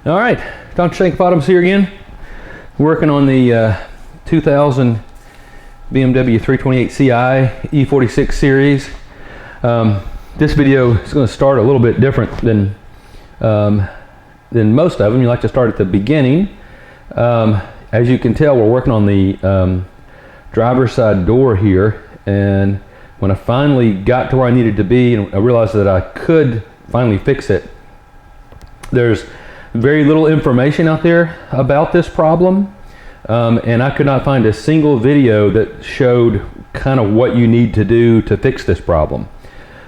All right, Dr. Shank Bottoms here again, working on the 2000 BMW 328 Ci e46 series. This video is going to start a little bit different than most of them. You like to start at the beginning. As you can tell, we're working on the driver's side door here, and when I finally got to where I needed to be and I realized that I could finally fix it, there's very little information out there about this problem, and I could not find a single video that showed kind of what you need to do to fix this problem.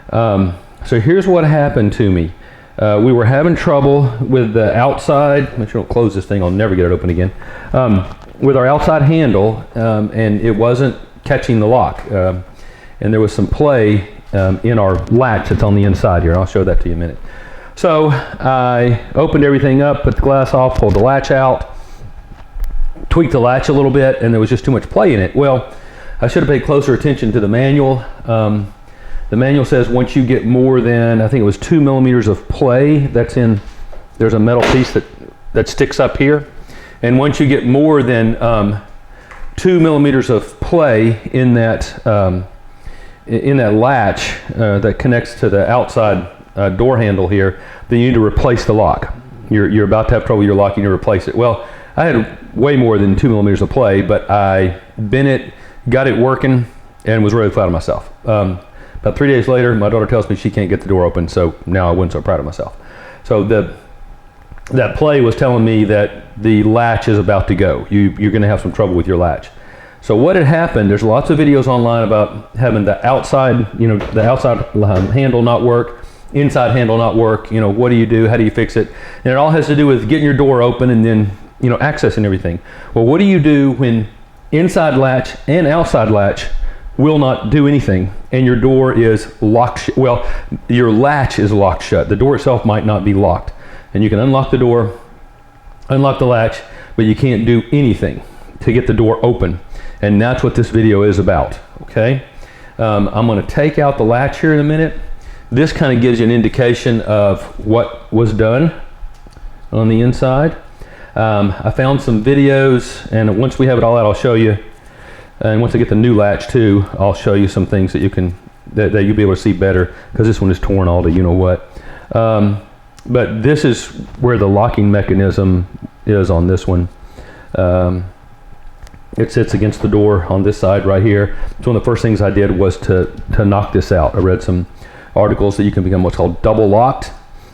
So here's what happened to me. We were having trouble with the outside, make sure I don't close this thing, I'll never get it open again, with our outside handle, and it wasn't catching the lock. And there was some play in our latch that's on the inside here. I'll show that to you in a minute. So I opened everything up, put the glass off, pulled the latch out, tweaked the latch a little bit, and there was just too much play in it. Well, I should have paid closer attention to the manual. The manual says once you get more than, I think it was 2 millimeters of play, that's in, there's a metal piece that sticks up here. And once you get more than 2 millimeters of play in that latch that connects to the outside door handle here, then you need to replace the lock. You're about to have trouble with your lock and you replace it. Well, I had way more than 2 millimeters of play, but I bent it, got it working, and was really proud of myself. About 3 days later, my daughter tells me she can't get the door open, so now I wasn't so proud of myself. So that play was telling me that the latch is about to go. You're gonna have some trouble with your latch. So what had happened, there's lots of videos online about having the outside, the outside handle not work, inside handle not work, what do you do, how do you fix it? And it all has to do with getting your door open and then, accessing everything. Well, what do you do when inside latch and outside latch will not do anything and your door is locked? Well, your latch is locked shut. The door itself might not be locked. And you can unlock the door, unlock the latch, but you can't do anything to get the door open. And that's what this video is about, okay? I'm gonna take out the latch here in a minute. This kind of gives you an indication of what was done on the inside. I found some videos, and once we have it all out, I'll show you. And once I get the new latch too, I'll show you some things that that you'll be able to see better, because this one is torn all to you-know-what. But this is where the locking mechanism is on this one. It sits against the door on this side right here. So one of the first things I did was to knock this out. I read some articles that you can become what's called double locked,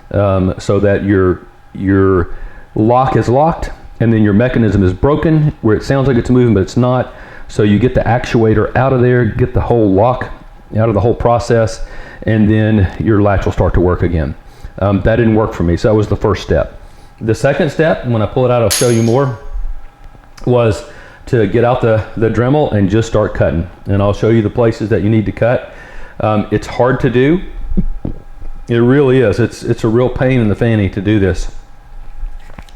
so that your lock is locked and then your mechanism is broken where it sounds like it's moving but it's not. So you get the actuator out of there, get the whole lock out of the whole process, and then your latch will start to work again. That didn't work for me, so that was the first step. The second step, when I pull it out I'll show you more, was to get out the Dremel and just start cutting. And I'll show you the places that you need to cut. It's hard to do. It really is. It's a real pain in the fanny to do this.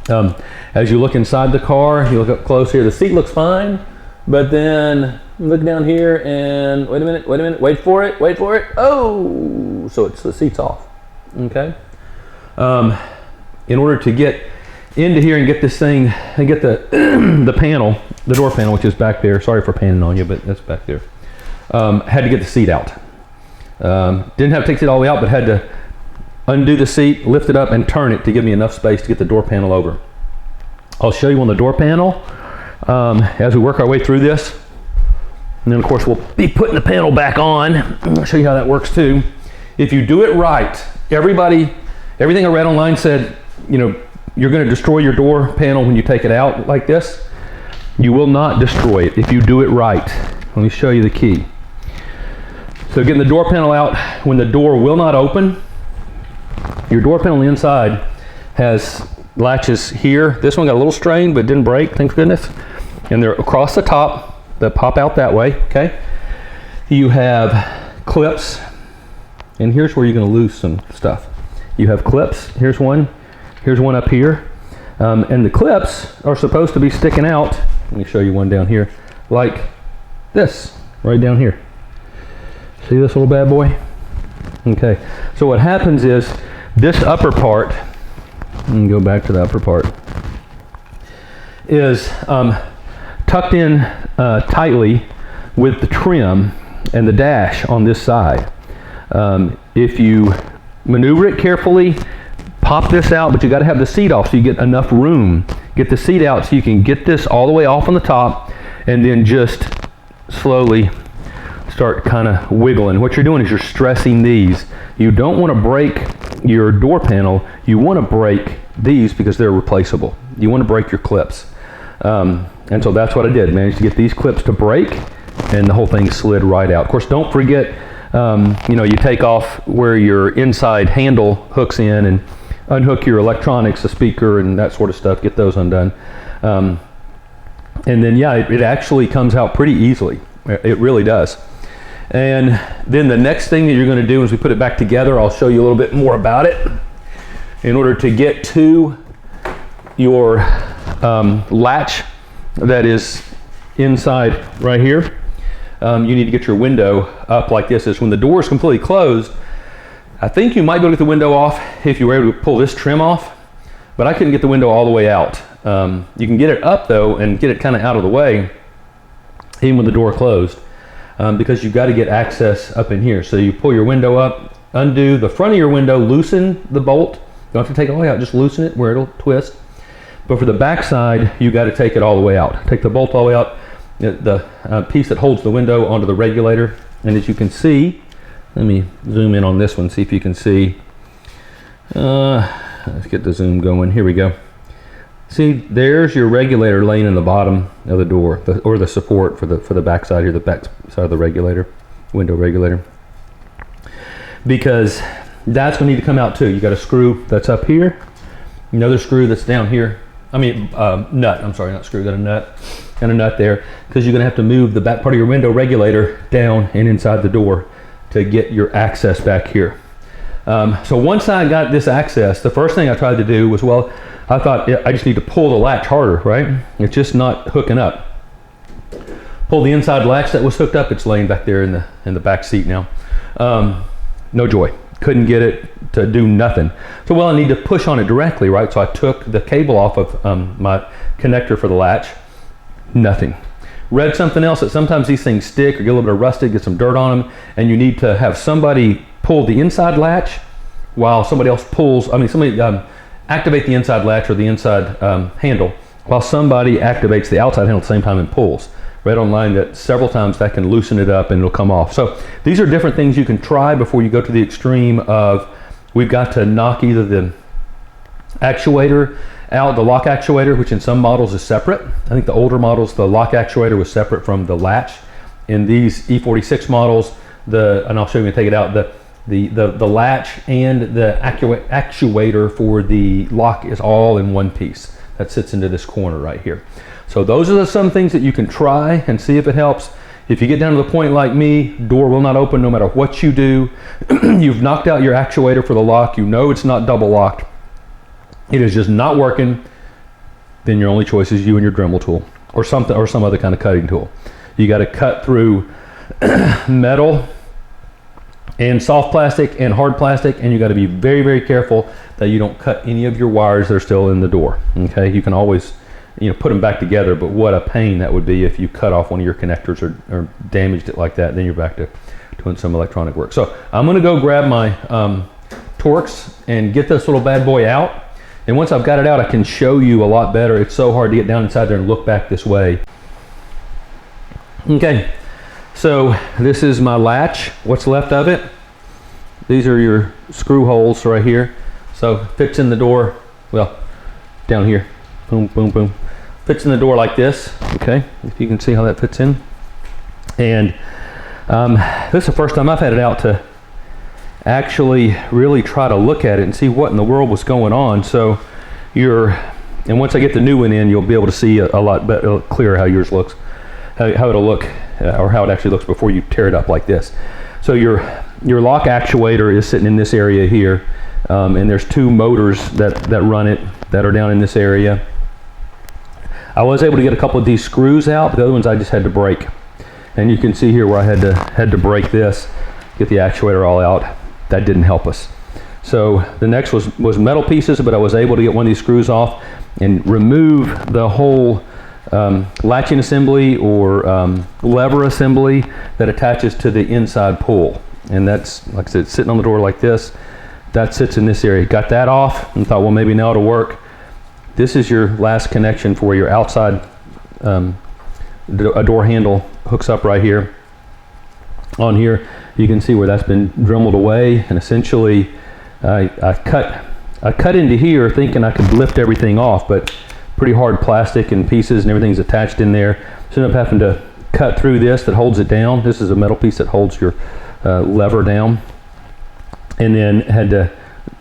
As you look inside the car, you look up close here, the seat looks fine, but then look down here and wait a minute, wait for it. Oh, so the seat's off, okay? In order to get into here and get this thing, and get the panel, the door panel, which is back there, sorry for panning on you, but that's back there, had to get the seat out. Didn't have to take it all the way out, but had to undo the seat, lift it up, and turn it to give me enough space to get the door panel over. I'll show you on the door panel as we work our way through this. And then of course we'll be putting the panel back on. I'll show you how that works too. If you do it right, everything I read online said, you're going to destroy your door panel when you take it out like this. You will not destroy it if you do it right. Let me show you the key. So getting the door panel out, when the door will not open, your door panel on the inside has latches here. This one got a little strained but didn't break, thank goodness. And they're across the top that pop out that way, okay? You have clips, and here's where you're going to lose some stuff. You have clips, here's one up here. And the clips are supposed to be sticking out. Let me show you one down here, like this, right down here. See this little bad boy? Okay, so what happens is this upper part and go back to the upper part, is tucked in tightly with the trim and the dash on this side. If you maneuver it carefully, pop this out, but you got to have the seat off so you get enough room. Get the seat out so you can get this all the way off on the top, and then just slowly start kind of wiggling. What you're doing is you're stressing these. You don't want to break your door panel. You want to break these because they're replaceable. You want to break your clips. And so that's what I did. Managed to get these clips to break, and the whole thing slid right out. Of course, don't forget, you take off where your inside handle hooks in and unhook your electronics, the speaker and that sort of stuff, get those undone. And then, yeah, it actually comes out pretty easily. It really does. And then the next thing that you're going to do is we put it back together. I'll show you a little bit more about it. In order to get to your latch that is inside right here, you need to get your window up like this. Is when the door is completely closed. I think you might be able to get the window off if you were able to pull this trim off, but I couldn't get the window all the way out. You can get it up though and get it kind of out of the way even with the door closed, because you've got to get access up in here. So you pull your window up, undo the front of your window, loosen the bolt. You don't have to take it all the way out, just loosen it where it'll twist. But for the back side, you got to take it all the way out. Take the bolt all the way out, the piece that holds the window onto the regulator. And as you can see, let me zoom in on this one, see if you can see. Let's get the zoom going. Here we go. See, there's your regulator laying in the bottom of the door, or the support for the back side here, the back side of the regulator, window regulator. Because that's going to need to come out too. You got a screw that's up here, another screw that's down here. I mean, nut, I'm sorry, not screw, got a nut and a nut there, because you're going to have to move the back part of your window regulator down and inside the door to get your access back here. So once I got this access, the first thing I tried to do was, well, I thought I just need to pull the latch harder, right? It's just not hooking up. Pull the inside latch that was hooked up. It's laying back there in the back seat now. No joy. Couldn't get it to do nothing. So, well, I need to push on it directly, right? So I took the cable off of my connector for the latch. Nothing. Read something else that sometimes these things stick or get a little bit of rusted, get some dirt on them, and you need to have somebody pull the inside latch while somebody else pulls, activate the inside latch or the inside handle while somebody activates the outside handle at the same time and pulls. Read online that several times that can loosen it up and it'll come off. So these are different things you can try before you go to the extreme of, we've got to knock either the actuator out, the lock actuator, which in some models is separate. I think the older models, the lock actuator was separate from the latch. In these e46 models, and I'll show you when I take it out, the latch and the actuator for the lock is all in one piece that sits into this corner right here. So those are some things that you can try and see if it helps. If you get down to the point like me, door will not open no matter what you do. You've knocked out your actuator for the lock. You know it's not double locked. It is just not working. Then your only choice is you and your Dremel tool or something, or some other kind of cutting tool. You got to cut through metal and soft plastic and hard plastic, and you got to be very, very careful that you don't cut any of your wires that are still in the door. Okay, you can always put them back together, but what a pain that would be if you cut off one of your connectors or damaged it like that. Then you're back to doing some electronic work. So I'm going to go grab my Torx and get this little bad boy out, and once I've got it out, I can show you a lot better. It's so hard to get down inside there and look back this way. Okay, so this is my latch, what's left of it. These are your screw holes right here. So fits in the door, well, down here, boom, boom, boom. Fits in the door like this, okay, if you can see how that fits in. And this is the first time I've had it out to actually really try to look at it and see what in the world was going on. So and once I get the new one in, you'll be able to see a lot better, clearer how yours looks, how it'll look, or how it actually looks before you tear it up like this. So your lock actuator is sitting in this area here, and there's two motors that run it that are down in this area. I was able to get a couple of these screws out, but the other ones I just had to break. And you can see here where I had to break this, get the actuator all out. That didn't help us. So the next was metal pieces, but I was able to get one of these screws off and remove the whole latching assembly or lever assembly that attaches to the inside pull. And that's, like I said, sitting on the door like this. That sits in this area. Got that off and thought, well, maybe now it'll work. This is your last connection for your outside a door handle hooks up right here. On here, you can see where that's been dremeled away, and essentially I cut into here thinking I could lift everything off, but pretty hard plastic and pieces and everything's attached in there. So I ended up having to cut through this that holds it down. This is a metal piece that holds your lever down, and then had to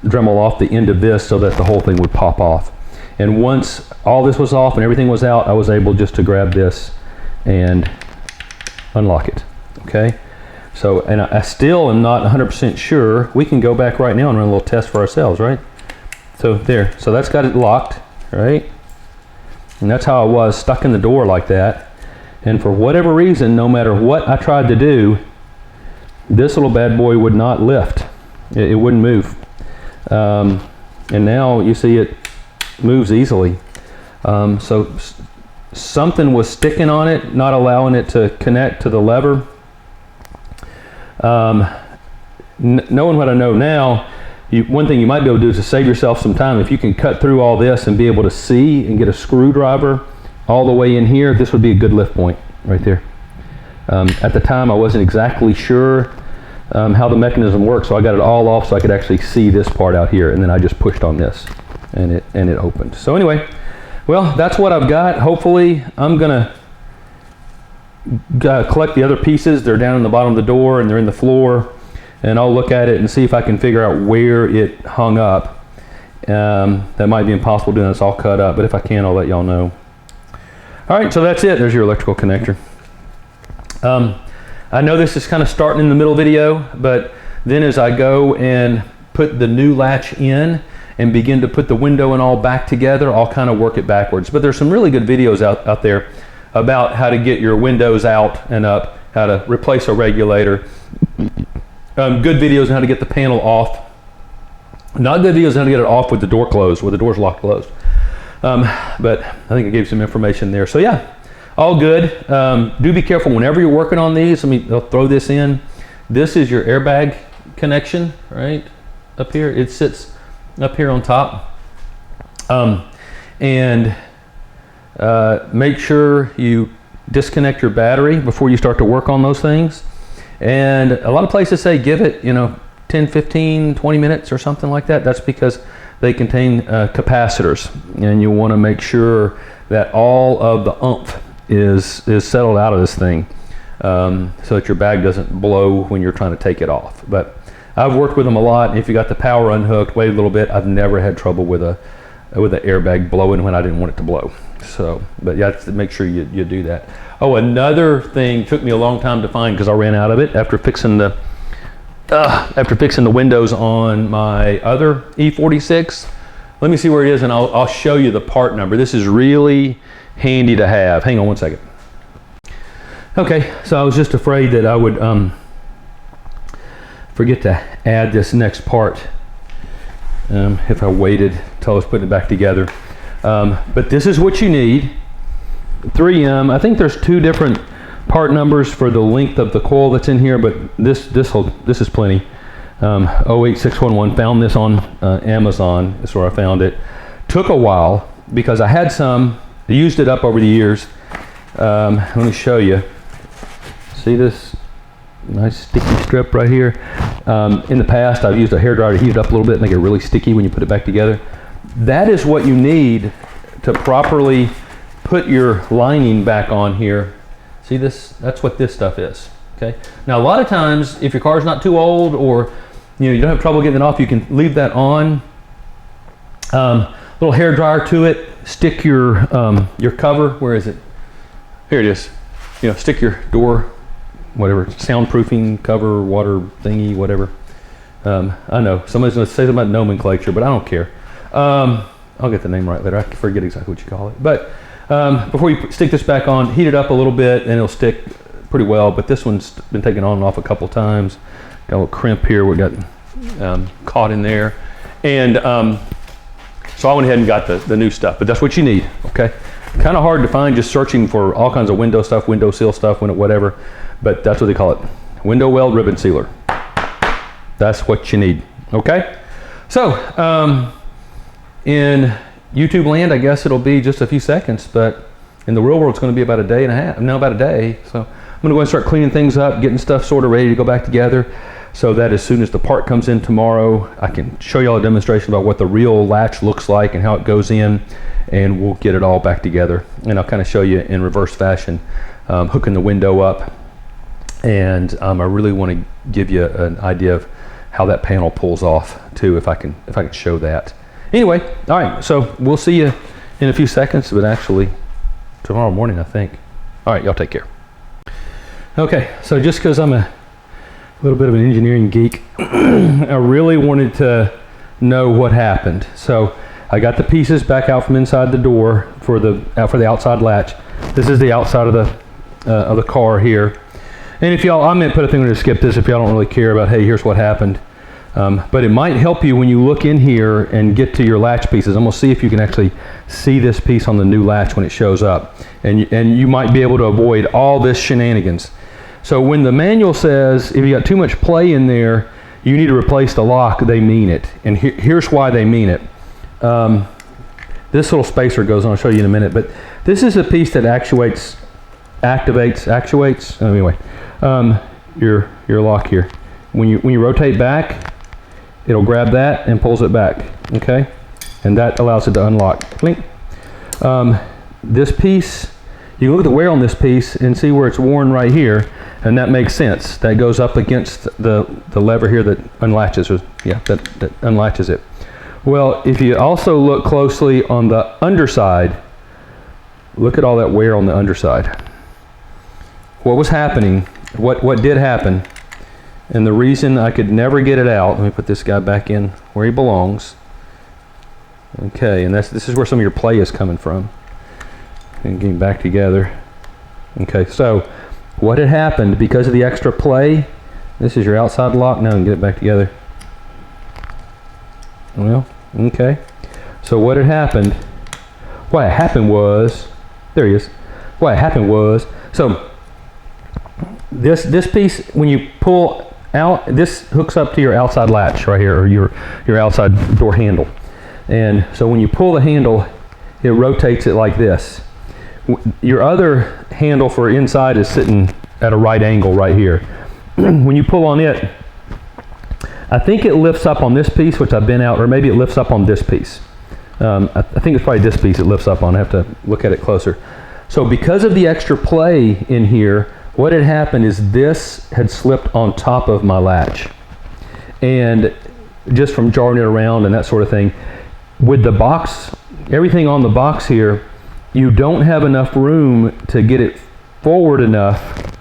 dremel off the end of this so that the whole thing would pop off. And once all this was off and everything was out, I was able just to grab this and unlock it. Okay, so, and I still am not 100% sure. We can go back right now and run a little test for ourselves, right? So there, so that's got it locked, right? And that's how I was stuck in the door like that. And for whatever reason, no matter what I tried to do, this little bad boy would not lift. It wouldn't move. And now you see it moves easily. So something was sticking on it, not allowing it to connect to the lever. Knowing what I know now, one thing you might be able to do is to save yourself some time. If you can cut through all this and be able to see and get a screwdriver all the way in here, this would be a good lift point right there. At the time, I wasn't exactly sure how the mechanism works, so I got it all off so I could actually see this part out here, and then I just pushed on this and it opened. So anyway, well, that's what I've got. Hopefully I'm gonna collect the other pieces. They're down in the bottom of the door and they're in the floor, and I'll look at it and see if I can figure out where it hung up. That might be impossible doing this all cut up, but if I can, I'll let y'all know. All right, so that's it. There's your electrical connector. I know this is kind of starting in the middle video, but then as I go and put the new latch in and begin to put the window and all back together, I'll kind of work it backwards. But there's some really good videos out there about how to get your windows out and up, how to replace a regulator. Good videos on how to get the panel off. Not good videos on how to get it off with the door closed, with the doors locked closed. But I think I gave some information there. So yeah, all good. Do be careful whenever you're working on these. I'll throw this in. This is your airbag connection, right? Up here, it sits up here on top. Make sure you disconnect your battery before you start to work on those things. And a lot of places say give it, 10, 15, 20 minutes or something like that. That's because they contain capacitors, and you want to make sure that all of the oomph is settled out of this thing, so that your bag doesn't blow when you're trying to take it off. But I've worked with them a lot, and if you got the power unhooked, wait a little bit, I've never had trouble with an airbag blowing when I didn't want it to blow. So, but you have to make sure you do that. Oh, another thing took me a long time to find because I ran out of it after fixing the windows on my other E46. Let me see where it is, and I'll show you the part number. This is really handy to have. Hang on one second. Okay, so I was just afraid that I would forget to add this next part if I waited till I was putting it back together. But this is what you need. 3M. I think there's two different part numbers for the length of the coil that's in here, but this is plenty. 08611. Found this on Amazon. That's where I found it. Took a while because I had some. I used it up over the years. Let me show you. See this nice sticky strip right here? In the past, I've used a hairdryer to heat it up a little bit, make it really sticky when you put it back together. That is what you need to properly put your lining back on here. See this? That's what this stuff is. Okay. Now a lot of times, if your car's not too old or you don't have trouble getting it off, you can leave that on. Little hair dryer to it. Stick your cover. Where is it? Here it is. Stick your door, whatever, soundproofing cover, water thingy, whatever. I know somebody's going to say something about nomenclature, but I don't care. I'll get the name right later. I forget exactly what you call it. But before you stick this back on, heat it up a little bit, and it'll stick pretty well. But this one's been taken on and off a couple times. Got a little crimp here. We got caught in there. And so I went ahead and got the new stuff, but that's what you need, okay? Kind of hard to find just searching for all kinds of window stuff, window seal stuff, whatever, but that's what they call it. Window weld ribbon sealer. That's what you need, okay? So, in YouTube land, I guess it'll be just a few seconds, but in the real world, it's going to be about a day and a half, no, about a day. So I'm going to go and start cleaning things up, getting stuff sort of ready to go back together, so that as soon as the part comes in tomorrow, I can show you all a demonstration about what the real latch looks like and how it goes in, and we'll get it all back together. And I'll kind of show you in reverse fashion, hooking the window up. And I really want to give you an idea of how that panel pulls off too, if I can show that. Anyway, all right, so we'll see you in a few seconds, but actually tomorrow morning, I think. All right, y'all take care. Okay, so just because I'm a little bit of an engineering geek, I really wanted to know what happened. So I got the pieces back out from inside the door for the outside latch. This is the outside of the car here. And if y'all, I meant put a thing to skip this if y'all don't really care about, hey, here's what happened. But it might help you when you look in here and get to your latch pieces. I'm gonna see if you can actually see this piece on the new latch when it shows up. And you might be able to avoid all this shenanigans. So when the manual says, if you got too much play in there, you need to replace the lock, they mean it. And here's why they mean it. This little spacer goes on, I'll show you in a minute, but this is a piece that actuates, anyway, your lock here. When you rotate back, it'll grab that and pulls it back, okay? And that allows it to unlock. Blink. This piece, you can look at the wear on this piece and see where it's worn right here, and that makes sense. That goes up against the lever here that unlatches, that unlatches it. Well, if you also look closely on the underside, look at all that wear on the underside. What was happening, what did happen, and the reason I could never get it out, let me put this guy back in where he belongs. Okay, and this is where some of your play is coming from. And getting back together. Okay, so what had happened because of the extra play, this is your outside lock. Now I can get it back together. Well, okay. So what had happened, what happened was, there he is. What happened was, so this piece, when you pull out, this hooks up to your outside latch right here, or your outside door handle. And so when you pull the handle, it rotates it like this. Your other handle for inside is sitting at a right angle right here. When you pull on it, I think it lifts up on this piece, which I've been out, or maybe it lifts up on this piece. I think it's probably this piece it lifts up on. I have to look at it closer. So because of the extra play in here, what had happened is this had slipped on top of my latch. And just from jarring it around and that sort of thing, with the box, everything on the box here, you don't have enough room to get it forward enough,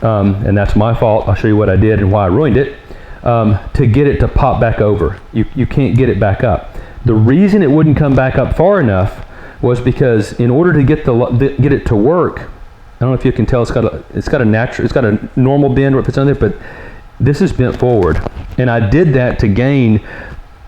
and that's my fault. I'll show you what I did and why I ruined it, to get it to pop back over. You can't get it back up. The reason it wouldn't come back up far enough was because in order to get it to work, I don't know if you can tell, it's got a normal bend where it fits on there, but this is bent forward. And I did that to gain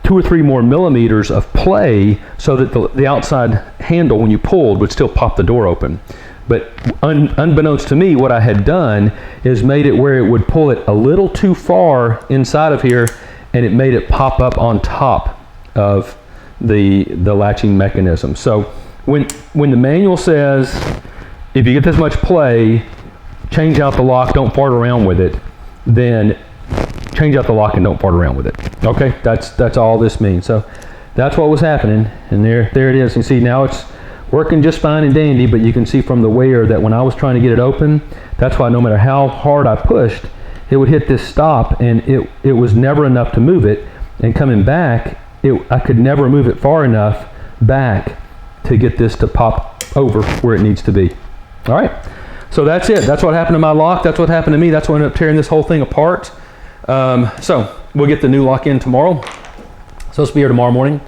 2 or 3 more millimeters of play so that the outside handle, when you pulled, would still pop the door open. But unbeknownst to me, what I had done is made it where it would pull it a little too far inside of here, and it made it pop up on top of the latching mechanism. So when the manual says, if you get this much play, change out the lock, don't fart around with it, then change out the lock and don't fart around with it. Okay, that's all this means. So that's what was happening, and there it is. You see now it's working just fine and dandy, but you can see from the wear that when I was trying to get it open, that's why no matter how hard I pushed, it would hit this stop, and it was never enough to move it. And coming back, I could never move it far enough back to get this to pop over where it needs to be. All right, so that's it. That's what happened to my lock. That's what happened to me. That's what ended up tearing this whole thing apart. So we'll get the new lock in tomorrow. So it's be here tomorrow morning.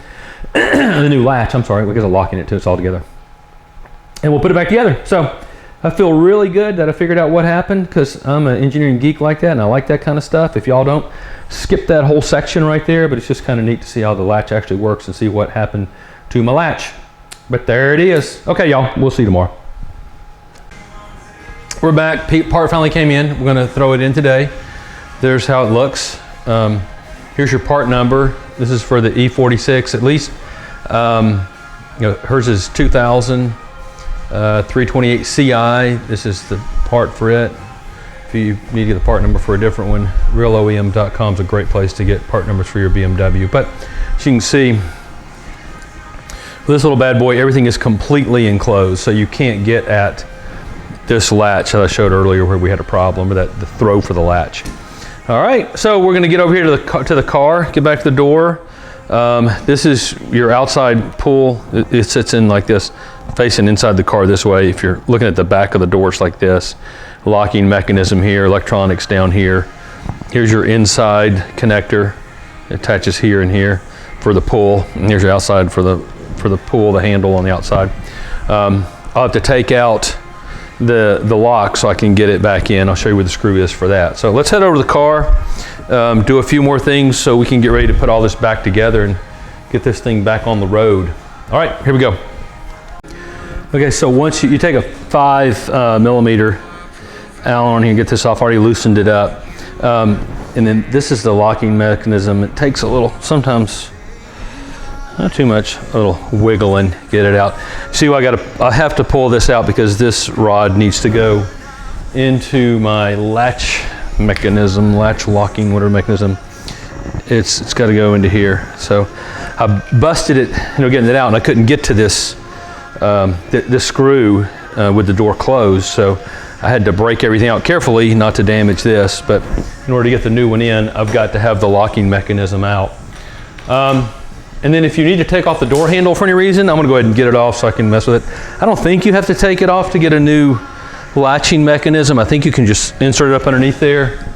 The new latch, I'm sorry, because a lock in it too, it's all together. And we'll put it back together. So I feel really good that I figured out what happened, because I'm an engineering geek like that and I like that kind of stuff. If y'all don't, skip that whole section right there, but it's just kind of neat to see how the latch actually works and see what happened to my latch. But there it is. Okay, y'all, we'll see you tomorrow. We're back. Part finally came in. We're going to throw it in today. There's how it looks. Here's your part number. This is for the e46 at least. You know, hers is 2000 328 CI. This is the part for it. If you need to get the part number for a different one, realoem.com is a great place to get part numbers for your BMW. But as you can see, with this little bad boy, everything is completely enclosed, so you can't get at this latch that I showed earlier where we had a problem with the throw for the latch. All right, so we're gonna get over here to the car, get back to the door. This is your outside pull. It sits in like this, facing inside the car this way. If you're looking at the back of the doors like this, locking mechanism here, electronics down here. Here's your inside connector. It attaches here and here for the pull. And here's your outside for the pull, the handle on the outside. I'll have to take out the lock so I can get it back in. I'll show you where the screw is for that. So let's head over to the car, do a few more things so we can get ready to put all this back together and get this thing back on the road. All right, here we go. Okay, so once you take a 5 millimeter Allen on here, get this off, already loosened it up. And then this is the locking mechanism. It takes a little, sometimes not too much, a little wiggling, get it out. See, I have to pull this out because this rod needs to go into my latch mechanism, latch locking, whatever mechanism. It's got to go into here. So I busted it, getting it out, and I couldn't get to this this screw with the door closed. So I had to break everything out carefully not to damage this. But in order to get the new one in, I've got to have the locking mechanism out. And then if you need to take off the door handle for any reason, I'm gonna go ahead and get it off so I can mess with it. I don't think you have to take it off to get a new latching mechanism. I think you can just insert it up underneath there.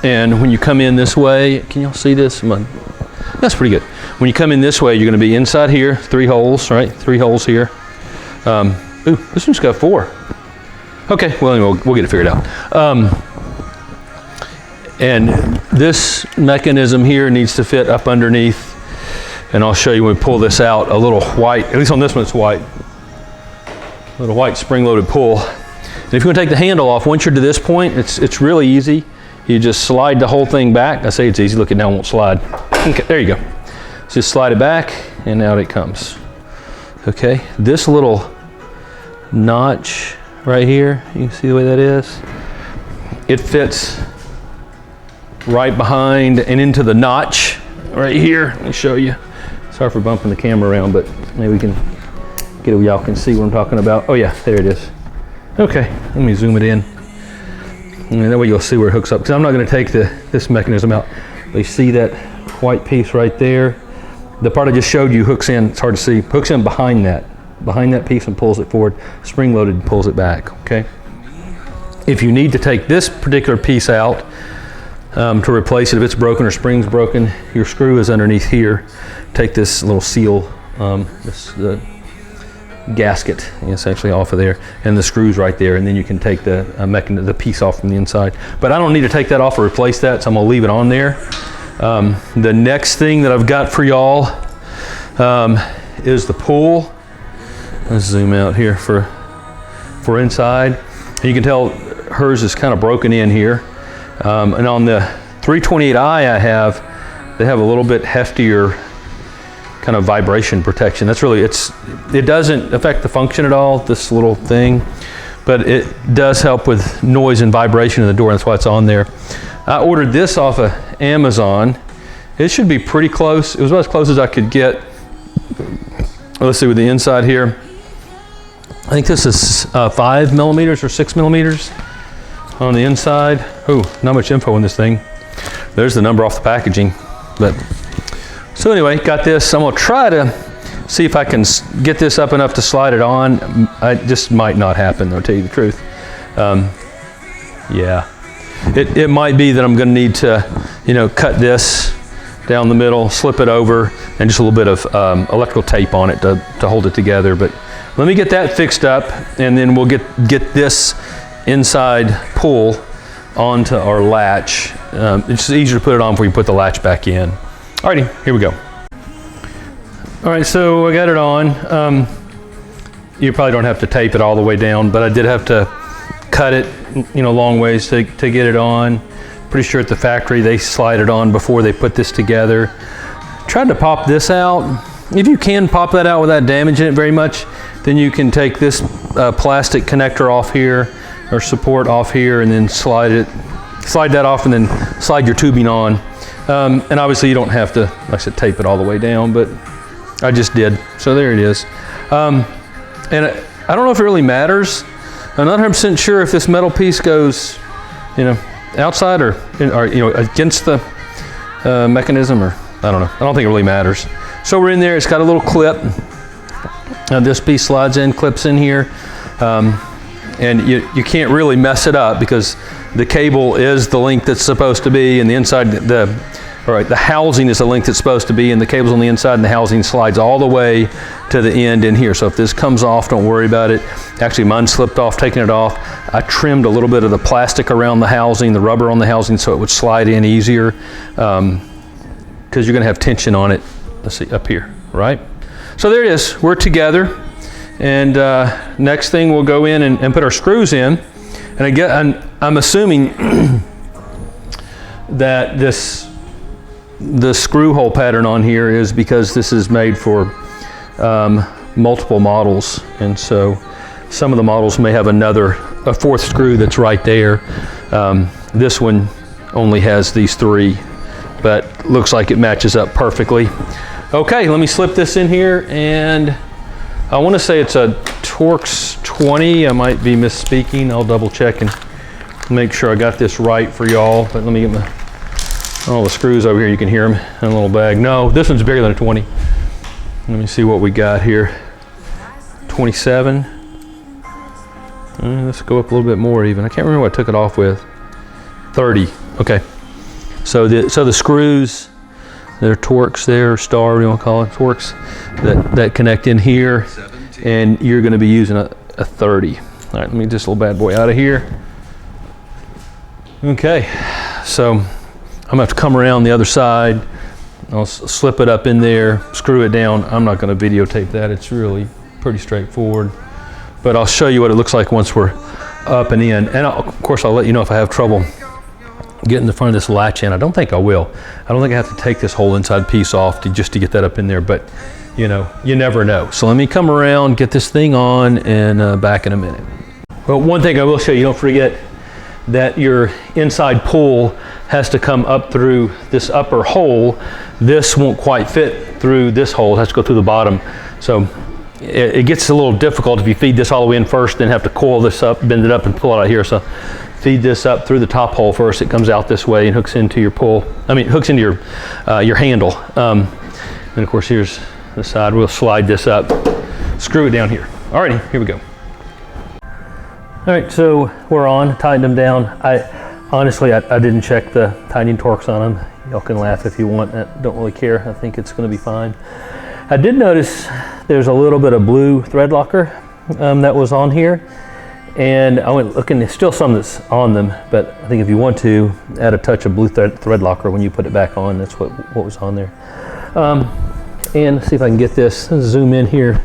And when you come in this way, can y'all see this? That's pretty good. When you come in this way, you're gonna be inside here, 3 holes, right? 3 holes here. Ooh, this one's got 4. Okay, well, anyway, we'll get it figured out. And this mechanism here needs to fit up underneath. And I'll show you when we pull this out, a little white, at least on this one it's white, a little white spring-loaded pull. And if you want to take the handle off, once you're to this point, it's really easy. You just slide the whole thing back. I say it's easy, look, it now won't slide. Okay, there you go. Just slide it back and out it comes. Okay, this little notch right here, you can see the way that is? It fits right behind and into the notch right here. Let me show you. Sorry for bumping the camera around, but maybe we can get it where y'all can see what I'm talking about. Oh yeah, there it is. Okay, let me zoom it in. And that way you'll see where it hooks up. Because I'm not going to take this mechanism out. But you see that white piece right there? The part I just showed you hooks in, it's hard to see, hooks in behind that piece and pulls it forward, spring loaded and pulls it back, okay? If you need to take this particular piece out to replace it, if it's broken or spring's broken, your screw is underneath here. Take this little seal, this gasket essentially off of there, and the screws right there, and then you can take the piece off from the inside. But I don't need to take that off or replace that, so I'm gonna leave it on there. The next thing that I've got for y'all is the pull. Let's zoom out here for inside. And you can tell hers is kind of broken in here. And on the 328i they have a little bit heftier kind of vibration protection. That's really, it doesn't affect the function at all, this little thing, but it does help with noise and vibration in the door, and that's why it's on there. I ordered this off of Amazon. It should be pretty close. It was about as close as I could get. Let's see with the inside here. I think this is 5 millimeters or 6 millimeters on the inside. Oh, not much info on this thing. There's the number off the packaging. But so anyway, got this. I'm gonna try to see if I can get this up enough to slide it on. This might not happen, though, to tell you the truth. Yeah, it might be that I'm gonna need to, cut this down the middle, slip it over, and just a little bit of electrical tape on it to hold it together. But let me get that fixed up, and then we'll get this inside pull onto our latch. It's easier to put it on before you put the latch back in. Alrighty, here we go. All right, so I got it on. You probably don't have to tape it all the way down, but I did have to cut it, long ways to get it on. Pretty sure at the factory they slide it on before they put this together. Tried to pop this out. If you can pop that out without damaging it very much, then you can take this plastic connector off here, or support off here, and then slide that off, and then slide your tubing on. And obviously you don't have to, like I said, tape it all the way down, but I just did. So there it is. And I don't know if it really matters. I'm not 100% sure if this metal piece goes, outside or against the mechanism, or I don't know. I don't think it really matters. So we're in there. It's got a little clip. This piece slides in, clips in here. And you can't really mess it up because the cable is the length that's supposed to be, and the inside, the housing is the length it's supposed to be, and the cable's on the inside, and the housing slides all the way to the end in here. So if this comes off, don't worry about it. Actually, mine slipped off taking it off. I trimmed a little bit of the plastic around the housing, the rubber on the housing, so it would slide in easier, because you're going to have tension on it. Let's see, up here, right? So there it is. We're together. And next thing, we'll go in and put our screws in. And again, I'm assuming that the screw hole pattern on here is because this is made for multiple models. And so some of the models may have a fourth screw that's right there. This one only has these three, but looks like it matches up perfectly. Okay, let me slip this in here, and I want to say it's a Torx 20. I might be misspeaking. I'll double check and make sure I got this right for y'all. But let me get all the screws over here. You can hear them in a little bag. No, this one's bigger than a 20. Let me see what we got here. 27. Let's go up a little bit more even. I can't remember what I took it off with. 30. Okay. So the screws, they're Torx there, Star, what do you want to call it? Torx that connect in here. 17. And you're going to be using a 30. All right, let me get this little bad boy out of here. Okay, so I'm going to have to come around the other side. I'll slip it up in there, screw it down. I'm not going to videotape that. It's really pretty straightforward. But I'll show you what it looks like once we're up and in. And of course, I'll let you know if I have trouble getting the front of this latch in. I don't think I will. I don't think I have to take this whole inside piece off just to get that up in there, but you never know. So let me come around, get this thing on, and back in a minute. Well, one thing I will show you, don't forget that your inside pull has to come up through this upper hole. This won't quite fit through this hole. It has to go through the bottom. So it gets a little difficult if you feed this all the way in first, then have to coil this up, bend it up, and pull it out here. So feed this up through the top hole first. It comes out this way and hooks into your hooks into your handle. And of course, here's the side. We'll slide this up, screw it down here. Alrighty, here we go. All right, so we're on, tightened them down. Honestly, I didn't check the tightening torques on them. Y'all can laugh if you want. I don't really care. I think it's going to be fine. I did notice there's a little bit of blue thread locker that was on here. And I went looking, there's still some that's on them, but I think if you want to, add a touch of blue thread locker when you put it back on. That's what was on there. And let's see if I can get this. Let's zoom in here.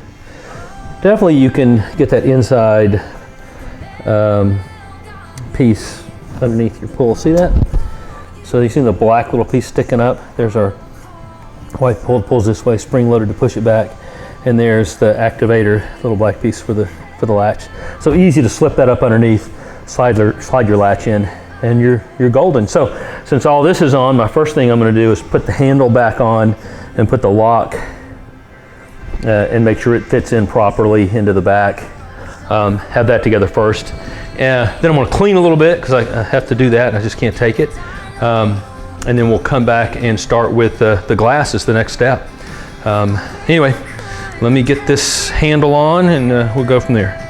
Definitely you can get that inside piece underneath your pull. See that? So you see the black little piece sticking up? There's our white pull. It pulls this way, spring loaded to push it back. And there's the activator, little black piece for the latch. So easy to slip that up underneath, slide your latch in, and you're golden. So since all this is on, my first thing I'm going to do is put the handle back on and put the lock and make sure it fits in properly into the back. Have that together first. Then I'm going to clean a little bit because I have to do that. I just can't take it. And then we'll come back and start with the glass as the next step. Anyway, let me get this handle on and we'll go from there.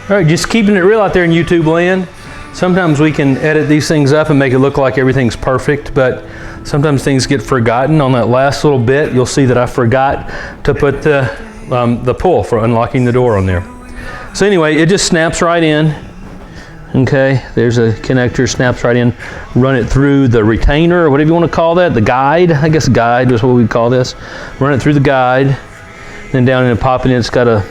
All right, just keeping it real out there in YouTube land. Sometimes we can edit these things up and make it look like everything's perfect, but sometimes things get forgotten. On that last little bit, you'll see that I forgot to put the the pull for unlocking the door on there. So anyway, it just snaps right in. Okay, there's a connector, snaps right in. Run it through the retainer, or whatever you want to call that, the guide. I guess guide is what we call this. Run it through the guide, then down in and pop it in. It's got a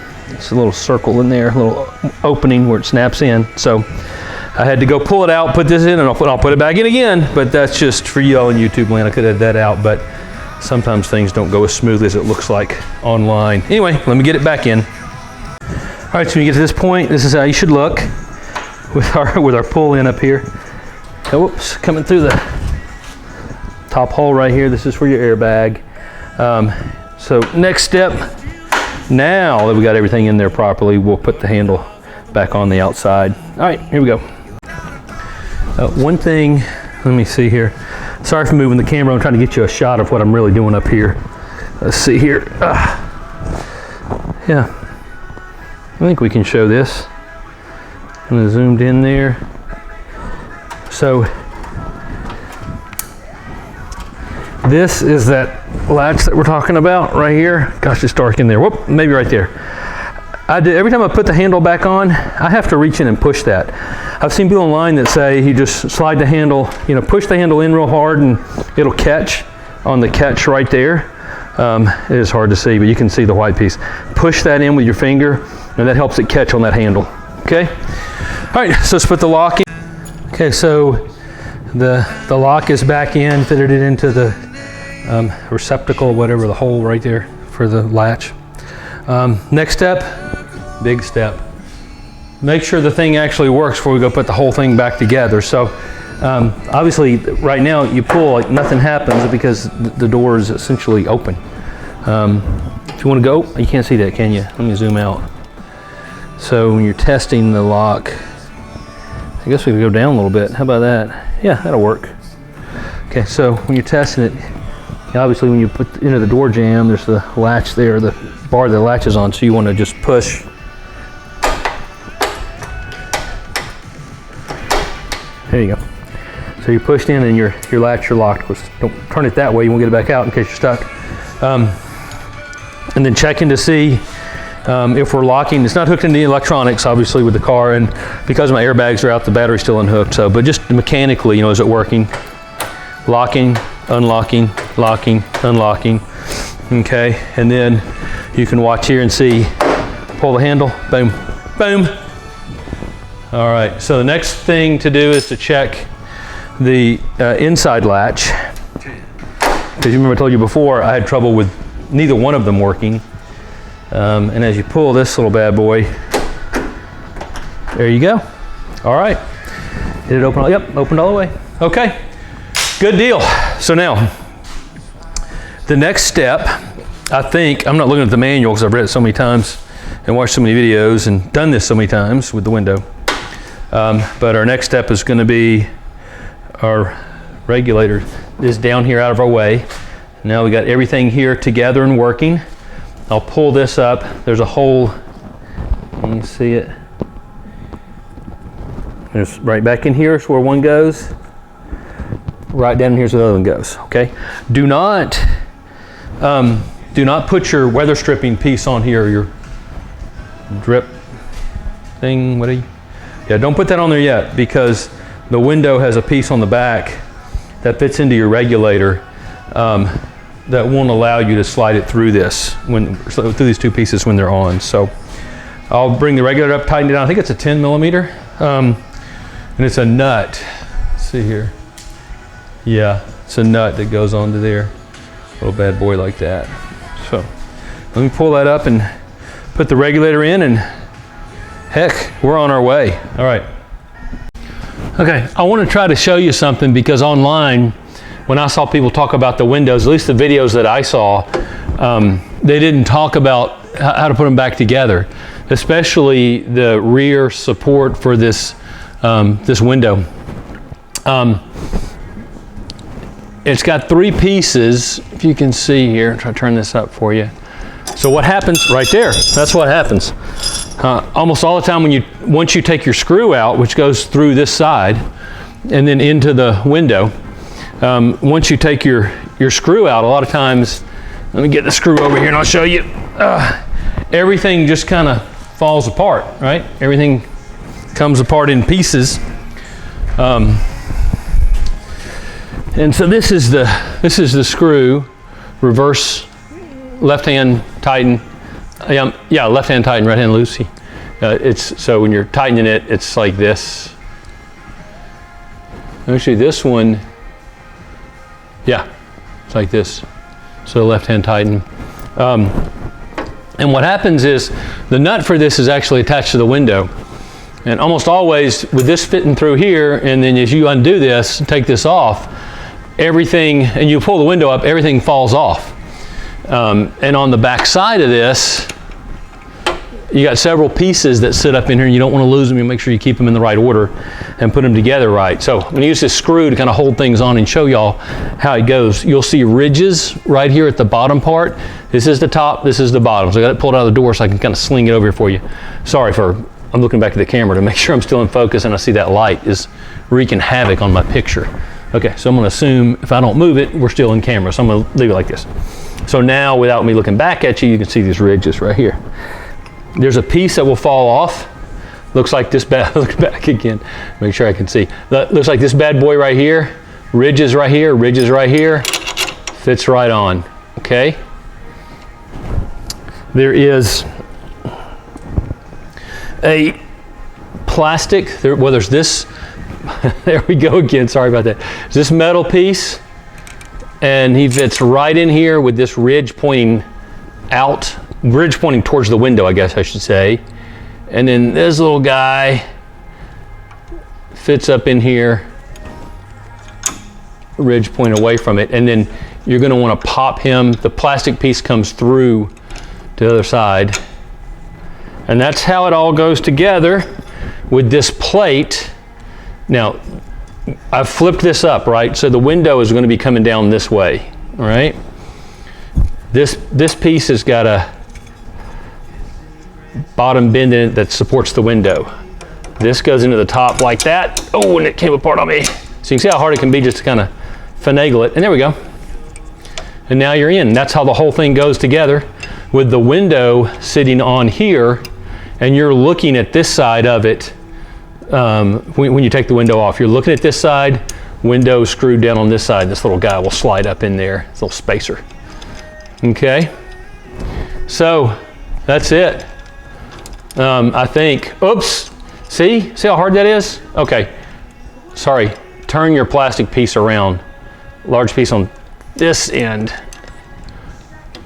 little circle in there, a little opening where it snaps in. So I had to go pull it out, put this in, and I'll put it back in again. But that's just for you all in YouTube land. I could have that out, but sometimes things don't go as smoothly as it looks like online. Anyway, let me get it back in. All right, so when you get to this point, this is how you should look with our pull in up here. Oh, whoops, coming through the top hole right here. This is for your airbag. So next step, now that we got everything in there properly, we'll put the handle back on the outside. All right, here we go. One thing, let me see here. Sorry for moving the camera. I'm trying to get you a shot of what I'm really doing up here. Let's see here. Yeah, I think we can show this. I'm gonna zoomed in there. So this is that latch that we're talking about right here. Gosh, it's dark in there. Whoop, maybe right there. Every time I put the handle back on, I have to reach in and push that. I've seen people online that say you just slide the handle, push the handle in real hard and it'll catch on the catch right there. It is hard to see, but you can see the white piece. Push that in with your finger and that helps it catch on that handle. Okay? All right, so let's put the lock in. Okay, so the lock is back in, fitted it into the receptacle, whatever, the hole right there for the latch. Next step, big step. Make sure the thing actually works before we go put the whole thing back together. So obviously right now you pull, like nothing happens because the door is essentially open. If you want to go, you can't see that, can you? Let me zoom out. So when you're testing the lock, I guess we could go down a little bit. How about that? Yeah, that'll work. Okay, so when you're testing it, obviously when you put into the door jamb, there's the latch there, the bar that latches on, so you want to just push. There you go. So you're pushed in and your latch are locked. Of course, don't turn it that way, you won't get it back out in case you're stuck. And then checking to see if we're locking. It's not hooked into the electronics, obviously, with the car, and because my airbags are out, the battery's still unhooked. So, but just mechanically, is it working? Locking, unlocking, locking, unlocking. Okay, and then you can watch here and see, pull the handle, boom, boom. All right, so the next thing to do is to check the inside latch. Because you remember I told you before, I had trouble with neither one of them working. And as you pull this little bad boy, there you go. All right, did it open? Yep, opened all the way. Okay, good deal. So now, the next step, I think, I'm not looking at the manual because I've read it so many times and watched so many videos and done this so many times with the window. But our next step is going to be our regulator is down here out of our way. Now we got everything here together and working. I'll pull this up. There's a hole. Can you see it? There's right back in here is where one goes. Right down here's where the other one goes. Okay. Do not put your weather stripping piece on here. Your drip thing. What are you? Yeah. Don't put that on there yet because the window has a piece on the back that fits into your regulator. That won't allow you to slide it through this through these two pieces when they're on. So I'll bring the regulator up, tighten it down. I think it's a 10 millimeter, and it's a nut. Let's see here. Yeah, it's a nut that goes onto there. Little bad boy like that. So let me pull that up and put the regulator in, and heck, we're on our way. All right. Okay, I want to try to show you something because online, when I saw people talk about the windows, at least the videos that I saw, they didn't talk about how to put them back together, especially the rear support for this this window. It's got three pieces, if you can see here. I'll try to turn this up for you. So what happens right there? That's what happens. Almost all the time once you take your screw out, which goes through this side and then into the window, once you take your screw out, a lot of times, let me get the screw over here and I'll show you. everything just kind of falls apart, right? Everything comes apart in pieces. And so this is the screw, reverse, left hand tighten. Yeah, left hand tighten, right hand loose. So when you're tightening it, it's like this. Actually, this one, yeah, it's like this. So left hand tighten. And what happens is the nut for this is actually attached to the window. And almost always with this fitting through here, and then as you undo this, take this off, everything, and you pull the window up, everything falls off. And on the back side of this, you got several pieces that sit up in here, and you don't want to lose them. You make sure you keep them in the right order and put them together right. So I'm going to use this screw to kind of hold things on and show y'all how it goes. You'll see ridges right here at the bottom part. This is the top, this is the bottom. So I got it pulled out of the door so I can kind of sling it over here for you. Sorry I'm looking back at the camera to make sure I'm still in focus, and I see that light is wreaking havoc on my picture. Okay, so I'm going to assume if I don't move it, we're still in camera. So I'm going to leave it like this. So now, without me looking back at you, you can see these ridges right here. There's a piece that will fall off. Looks like this bad, look back again, make sure I can see. Looks like this bad boy right here, ridges right here, fits right on, okay? There is a plastic, there's this, there we go again, sorry about that. There's this metal piece, and he fits right in here with this ridge pointing out, ridge pointing towards the window, I guess I should say. And then this little guy fits up in here, ridge point away from it, and then you're going to want to pop him. The plastic piece comes through to the other side. And that's how it all goes together with this plate. Now, I've flipped this up, right? So the window is going to be coming down this way, all right? This piece has got a bottom bend in it that supports the window. This goes into the top like that. Oh, and it came apart on me. So you can see how hard it can be just to kind of finagle it. And there we go. And now you're in. That's how the whole thing goes together, with the window sitting on here, and you're looking at this side of it. When you take the window off, you're looking at this side, window screwed down on this side. This little guy will slide up in there, this little spacer. Okay, so that's it. I think, oops, see how hard that is? Okay, sorry, turn your plastic piece around. Large piece on this end.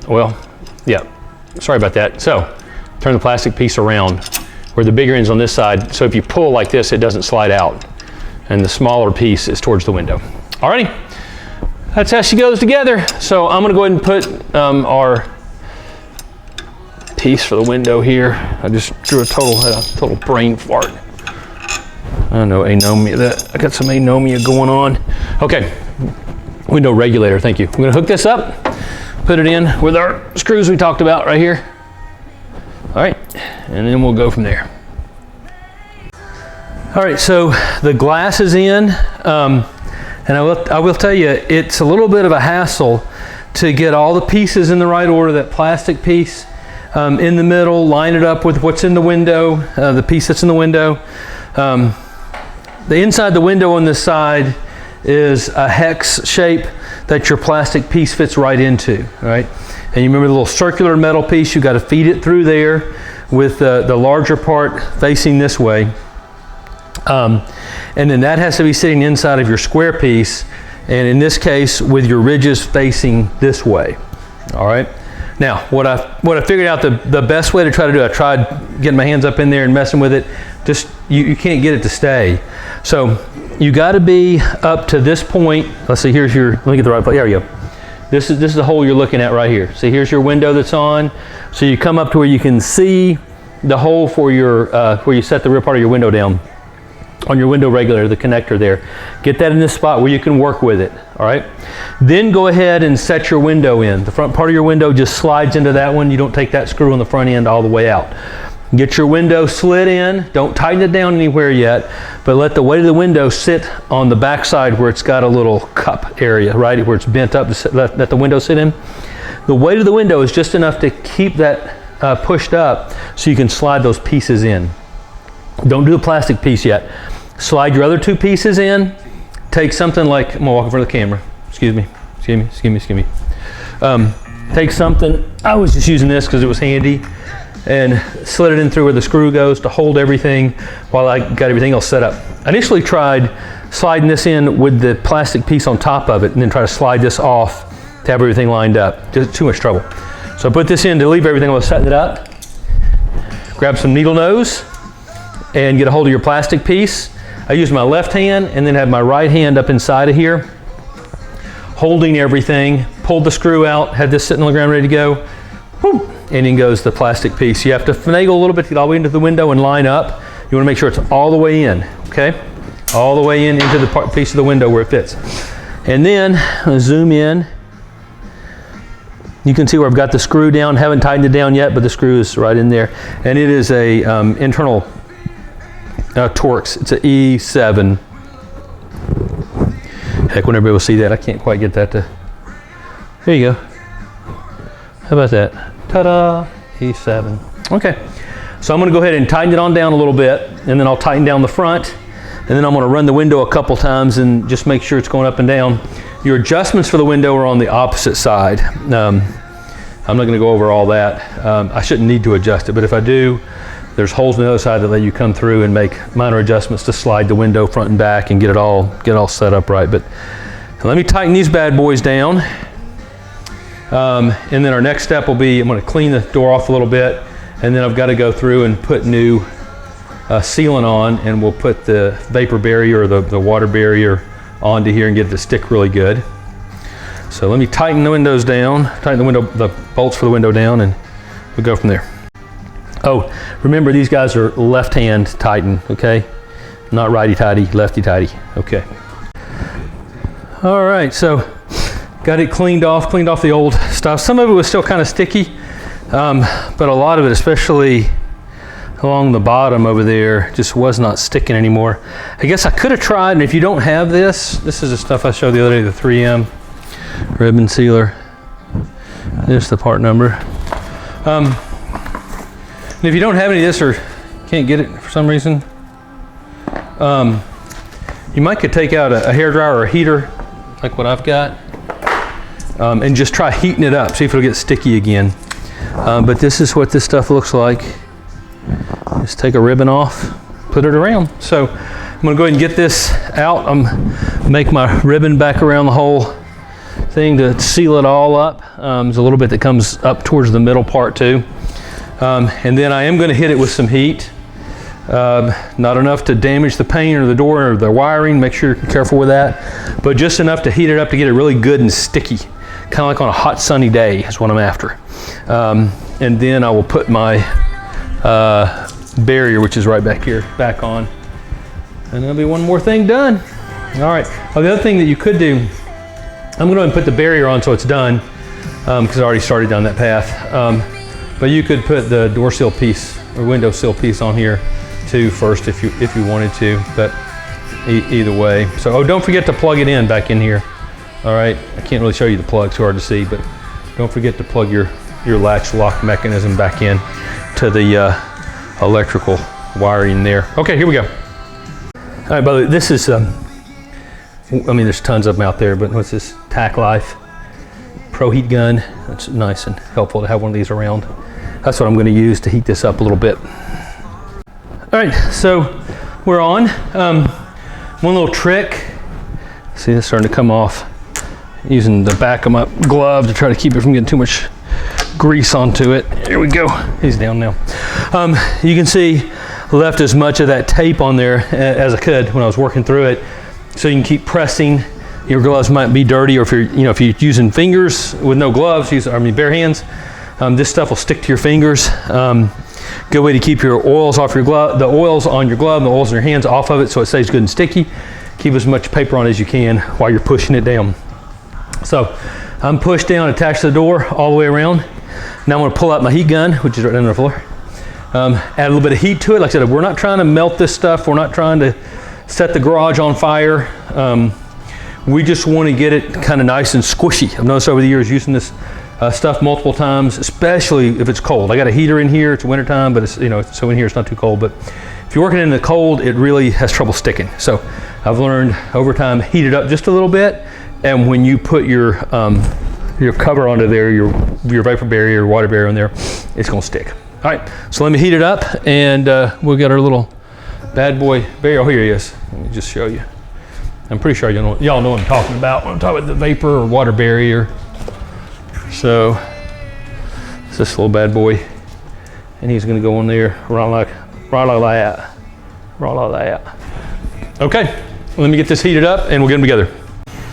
Well, yeah, sorry about that. So, turn the plastic piece around where the bigger end's on this side. So if you pull like this, it doesn't slide out. And the smaller piece is towards the window. Alrighty, that's how she goes together. So I'm gonna go ahead and put our piece for the window here. I just drew a total brain fart. I know anomia, I got some anomia going on. Okay, window regulator, thank you. I'm gonna hook this up, put it in with our screws we talked about right here. All right, and then we'll go from there. All right, so the glass is in, and I will tell you, it's a little bit of a hassle to get all the pieces in the right order. That plastic piece in the middle, line it up with what's in the window, the piece that's in the window. The inside the window on this side is a hex shape that your plastic piece fits right into, right? And you remember the little circular metal piece, you got to feed it through there with the larger part facing this way. And then that has to be sitting inside of your square piece, and in this case with your ridges facing this way. All right. Now what I figured out the best way to try to do, I tried getting my hands up in there and messing with it, just you can't get it to stay. So you got to be up to this point. Let's see, here's your, let me get the right place. There we go. This is the hole you're looking at right here. See, here's your window that's on. So you come up to where you can see the hole for your, where you set the rear part of your window down on your window regulator, the connector there. Get that in this spot where you can work with it, all right? Then go ahead and set your window in. The front part of your window just slides into that one. You don't take that screw on the front end all the way out. Get your window slid in. Don't tighten it down anywhere yet, but let the weight of the window sit on the back side where it's got a little cup area, right? Where it's bent up to let the window sit in. The weight of the window is just enough to keep that pushed up so you can slide those pieces in. Don't do the plastic piece yet. Slide your other two pieces in. Take something like, I'm gonna walk in front of the camera. Excuse me. Take something, I was just using this because it was handy, and slid it in through where the screw goes to hold everything while I got everything else set up. I initially tried sliding this in with the plastic piece on top of it and then try to slide this off to have everything lined up. Just too much trouble. So I put this in to leave everything. I was setting it up. Grab some needle nose and get a hold of your plastic piece. I used my left hand and then had my right hand up inside of here, holding everything, pulled the screw out, had this sitting on the ground ready to go, whoop, and in goes the plastic piece. You have to finagle a little bit to get all the way into the window and line up. You want to make sure it's all the way in, okay? All the way in into the piece of the window where it fits. And then, I'm gonna zoom in. You can see where I've got the screw down, haven't tightened it down yet, but the screw is right in there. And it is a internal Torx, it's an E7. Heck, whenever people see that, I can't quite get that to, there you go. How about that? Ta-da, E7. Okay, so I'm gonna go ahead and tighten it on down a little bit, and then I'll tighten down the front, and then I'm gonna run the window a couple times and just make sure it's going up and down. Your adjustments for the window are on the opposite side. I'm not gonna go over all that. I shouldn't need to adjust it, but if I do, there's holes on the other side that let you come through and make minor adjustments to slide the window front and back and get it all set up right. But let me tighten these bad boys down. And then our next step will be, I'm gonna clean the door off a little bit, and then I've gotta go through and put new sealant on, and we'll put the vapor barrier or the water barrier onto here and get it to stick really good. So let me tighten the windows down, the bolts for the window down, and we'll go from there. Oh, remember these guys are left hand tighten, okay? Not righty-tighty, lefty-tighty, okay. All right, so got it cleaned off the old stuff. Some of it was still kind of sticky, but a lot of it, especially along the bottom over there, just was not sticking anymore. I guess I could have tried, and if you don't have this is the stuff I showed the other day, the 3M ribbon sealer. There's the part number. And if you don't have any of this or can't get it for some reason, you might could take out a hairdryer or a heater, like what I've got, and just try heating it up, see if it'll get sticky again. But this is what this stuff looks like. Just take a ribbon off, put it around. So I'm gonna go ahead and get this out. Make my ribbon back around the whole thing to seal it all up. There's a little bit that comes up towards the middle part too. And then I am gonna hit it with some heat. Not enough to damage the paint or the door or the wiring, make sure you're careful with that, but just enough to heat it up to get it really good and sticky, kind of like on a hot sunny day is what I'm after. And then I will put my barrier, which is right back here, back on, and there'll be one more thing done. All right, the other thing that you could do, I'm gonna go ahead and put the barrier on so it's done, because I already started down that path. But you could put the door sill piece or window sill piece on here too first if you wanted to, but either way. So, oh, don't forget to plug it in back in here. All right, I can't really show you the plug, it's hard to see, but don't forget to plug your latch lock mechanism back in to the electrical wiring there. Okay, here we go. All right, by the way, this is, I mean, there's tons of them out there, but what's this? Tack Life Pro Heat Gun. It's nice and helpful to have one of these around. That's what I'm going to use to heat this up a little bit. All right, so we're on. One little trick. See, it's starting to come off. Using the back of my glove to try to keep it from getting too much grease onto it. Here we go. He's down now. You can see I left as much of that tape on there as I could when I was working through it, so you can keep pressing. Your gloves might be dirty, or if you're using fingers with no gloves, bare hands, this stuff will stick to your fingers. Good way to keep your oils off your glove, the oils on your glove, the oils in your hands off of it, so it stays good and sticky. Keep as much paper on as you can while you're pushing it down. So I'm pushed down, attached to the door all the way around. Now I'm going to pull out my heat gun, which is right down on the floor. Add a little bit of heat to it. Like I said, we're not trying to melt this stuff. We're not trying to set the garage on fire. We just want to get it kind of nice and squishy. I've noticed over the years using this stuff multiple times, especially if it's cold. I got a heater in here. It's wintertime, but it's, you know, so in here it's not too cold. But if you're working in the cold, it really has trouble sticking. So I've learned over time, heat it up just a little bit, and when you put your cover onto there, your vapor barrier, water barrier on there, it's gonna stick. All right, so let me heat it up, and we'll get our little bad boy barrier. Oh, here he is. Let me just show you. I'm pretty sure y'all know what I'm talking about when I'm talking about the vapor or water barrier. So it's this little bad boy, and he's gonna go on there right like that. Okay, let me get this heated up and we'll get them together.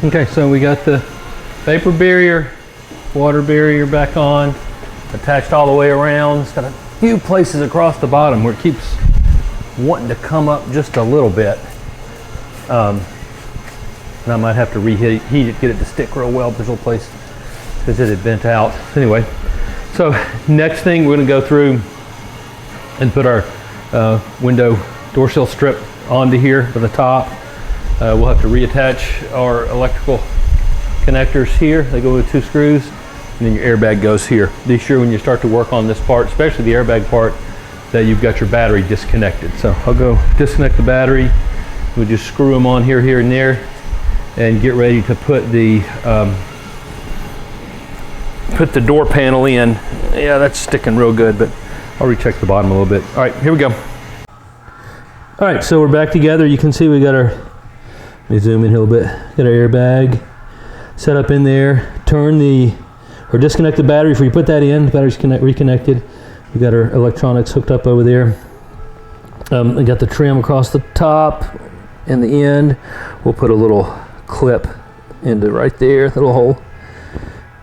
Okay, so we got the vapor barrier, water barrier back on, attached all the way around. It's got a few places across the bottom where it keeps wanting to come up just a little bit. And I might have to reheat it, get it to stick real well. There's a little place because it had bent out. Anyway, so next thing we're gonna go through and put our window door sill strip onto here to the top. We'll have to reattach our electrical connectors here. They go with 2 screws, and then your airbag goes here. Be sure when you start to work on this part, especially the airbag part, that you've got your battery disconnected. So I'll go disconnect the battery. We'll just screw them on here, and there, and get ready to put the door panel in. Yeah, that's sticking real good, but I'll recheck the bottom a little bit. All right, here we go. All right, so we're back together. You can see we got our, let me zoom in here a little bit. Got our airbag set up in there. Disconnect the battery before you put that in. The battery's reconnected. We got our electronics hooked up over there. I got the trim across the top and the end. We'll put a little clip into right there, that little hole.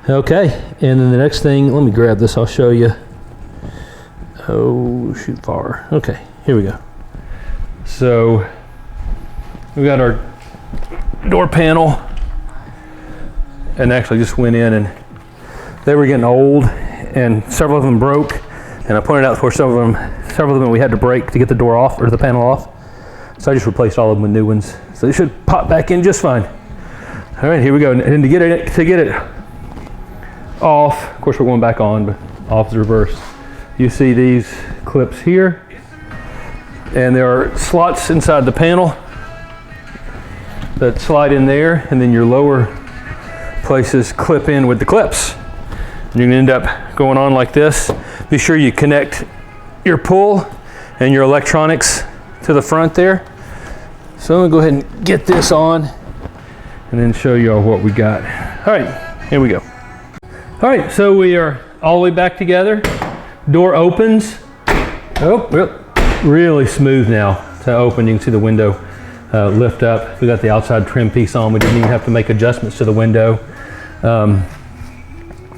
Okay, and then the next thing, let me grab this, I'll show you. Oh, shoot far. Okay, here we go. So we got our door panel, and actually just went in, and they were getting old, and several of them broke. And I pointed out before several of them we had to break to get the door off, or the panel off. So I just replaced all of them with new ones. So they should pop back in just fine. All right, here we go. And to get it off, of course we're going back on, but off the reverse. You see these clips here, and there are slots inside the panel that slide in there, and then your lower places clip in with the clips. And you're gonna end up going on like this. Be sure you connect your pull and your electronics to the front there. So I'm gonna go ahead and get this on and then show you all what we got. All right, here we go. All right, so we are all the way back together. Door opens. Oh, really smooth now to open. You can see the window lift up. We got the outside trim piece on. We didn't even have to make adjustments to the window.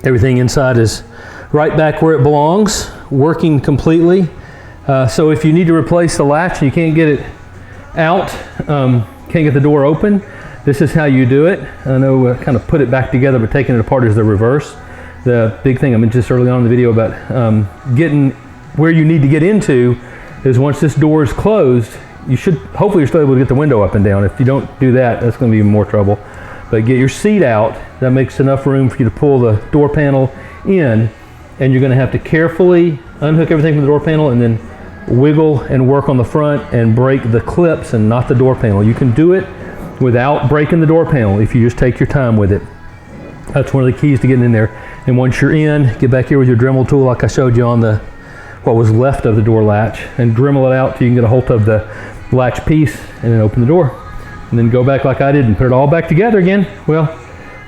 Everything inside is right back where it belongs, working completely. So if you need to replace the latch and you can't get it out, can't get the door open, this is how you do it. I know kind of put it back together, but taking it apart is the reverse. The big thing I mentioned just early on in the video about getting where you need to get into is once this door is closed, hopefully you're still able to get the window up and down. If you don't do that, that's going to be even more trouble. But get your seat out. That makes enough room for you to pull the door panel in, and you're going to have to carefully unhook everything from the door panel and then wiggle and work on the front and break the clips and not the door panel. You can do it without breaking the door panel if you just take your time with it. That's one of the keys to getting in there. And once you're in, get back here with your Dremel tool like I showed you on what was left of the door latch, and Dremel it out till you can get a hold of the latch piece and then open the door. And then go back like I did and put it all back together again. Well,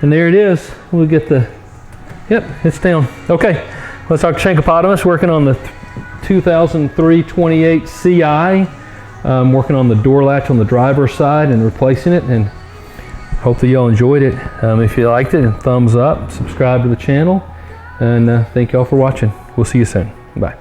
and there it is. We'll get yep, it's down. Okay, let's talk Shankopotamus, working on the 2003 28 CI. Working on the door latch on the driver's side and replacing it, and hopefully y'all enjoyed it. If you liked it, thumbs up, subscribe to the channel, and thank y'all for watching. We'll see you soon. Bye.